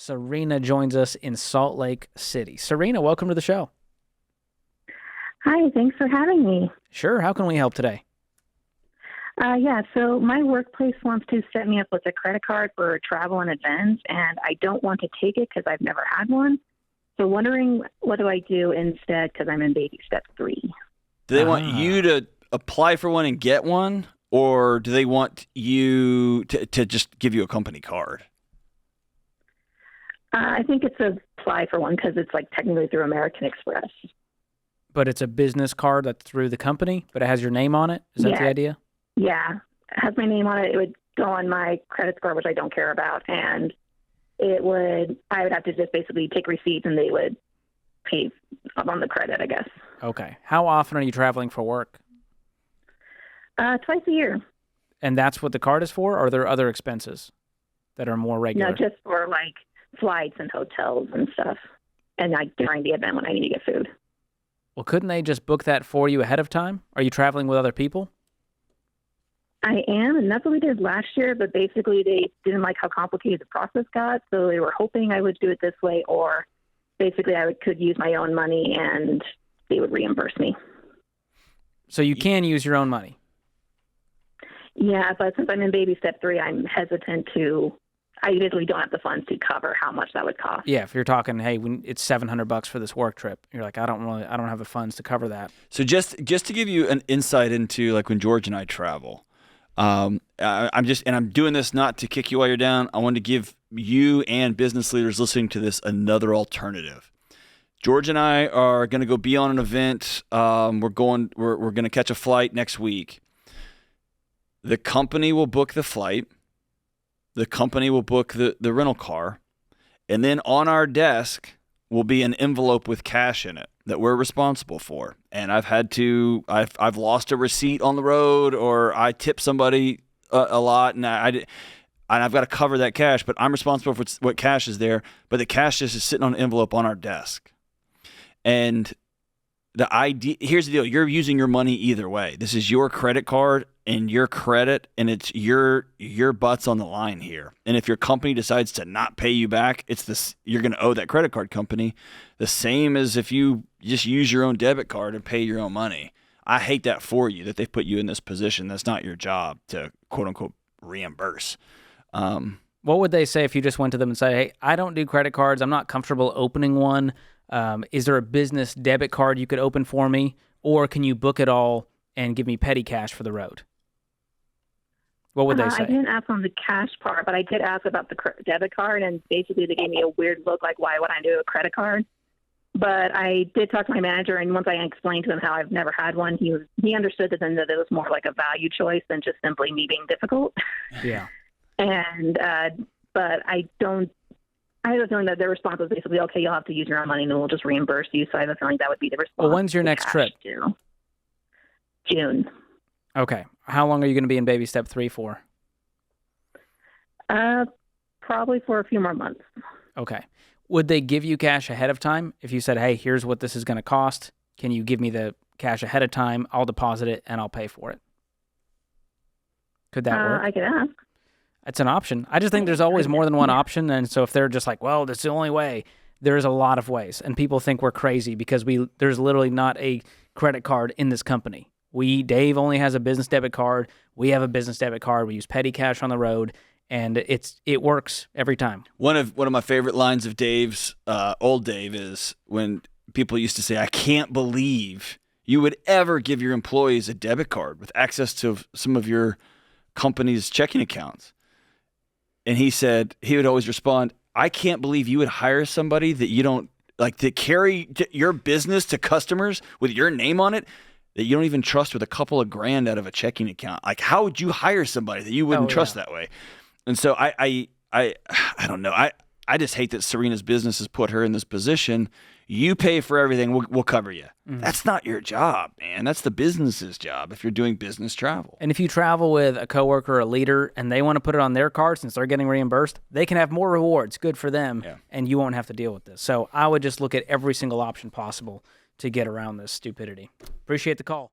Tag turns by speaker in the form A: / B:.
A: Serena joins us in Salt Lake City. Serena, welcome to the show.
B: Hi, thanks for having me.
A: Sure, how can we help today?
B: So my workplace wants to set me up with a credit card for travel and events, and I don't want to take it because I've never had one. So wondering, what do I do instead because I'm in baby step 3?
C: Do they want you to apply for one and get one, or do they want you to just give you a company card?
B: I think it's apply for one because it's like technically through American Express.
A: But it's a business card that's through the company, but it has your name on it? Is that the idea?
B: Yeah. It has my name on it. It would go on my credit score, which I don't care about. And I would have to just basically take receipts and they would pay on the credit, I guess.
A: Okay. How often are you traveling for work?
B: Twice a year.
A: And that's what the card is for, or are there other expenses that are more regular?
B: No, just for like flights and hotels and stuff. And like during the event when I need to get food.
A: Well, couldn't they just book that for you ahead of time? Are you traveling with other people?
B: I am, and that's what we did last year, but basically they didn't like how complicated the process got, so they were hoping I would do it this way, or basically could use my own money and they would reimburse me.
A: So you can use your own money?
B: Yeah, but since I'm in baby step 3, I'm hesitant I usually don't have the funds to cover how much that would cost.
A: Yeah, if you're talking, hey, it's $700 for this work trip, you're like, I don't have the funds to cover that.
C: So just to give you an insight into like when George and I travel, I'm doing this not to kick you while you're down. I want to give you and business leaders listening to this another alternative. George and I are going to go be on an event. We're going to catch a flight next week. The company will book the flight. The company will book the rental car. And then on our desk will be an envelope with cash in it that we're responsible for. And I've lost a receipt on the road, or I tip somebody a lot, and I've got to cover that cash, but I'm responsible for what cash is there. But the cash just is sitting on an envelope on our desk. And the idea, here's the deal: you're using your money either way. This is your credit card and your credit, and it's your butt's on the line here. And if your company decides to not pay you back, you're going to owe that credit card company the same as if you just use your own debit card and pay your own money. I hate that for you, that they've put you in this position. That's not your job to quote unquote reimburse.
A: What would they say if you just went to them and said, hey, I don't do credit cards. I'm not comfortable opening one. Is there a business debit card you could open for me? Or can you book it all and give me petty cash for the road? What would they say?
B: I didn't ask on the cash part, but I did ask about the debit card, and basically they gave me a weird look, like, why would I do a credit card? But I did talk to my manager, and once I explained to him how I've never had one, he understood that then that it was more like a value choice than just simply me being difficult.
A: Yeah.
B: And but I have a feeling that their response was basically, okay, you'll have to use your own money and we'll just reimburse you. So I have a feeling that would be the response.
A: Well, when's your next trip?
B: June.
A: Okay. How long are you going to be in baby step 3 for?
B: Probably for a few more months.
A: Okay. Would they give you cash ahead of time? If you said, hey, here's what this is going to cost, can you give me the cash ahead of time? I'll deposit it and I'll pay for it. Could that work?
B: I could ask.
A: It's an option. I just think there's always more than one option. And so if they're just like, well, that's the only way, there's a lot of ways. And people think we're crazy because there's literally not a credit card in this company. Dave only has a business debit card. We have a business debit card. We use petty cash on the road, and it works every time.
C: One of my favorite lines of Dave's, old Dave, is when people used to say, I can't believe you would ever give your employees a debit card with access to some of your company's checking accounts. And he said, he would always respond, I can't believe you would hire somebody that you don't like to carry your business to customers with your name on it, that you don't even trust with a couple of grand out of a checking account. Like, how would you hire somebody that you wouldn't trust that way? And so I don't know. I just hate that Serena's business has put her in this position. You pay for everything. We'll cover you. Mm-hmm. That's not your job, man. That's the business's job if you're doing business travel.
A: And if you travel with a coworker or a leader and they want to put it on their card since they're getting reimbursed, they can have more rewards. Good for them. Yeah. And you won't have to deal with this. So I would just look at every single option possible to get around this stupidity. Appreciate the call.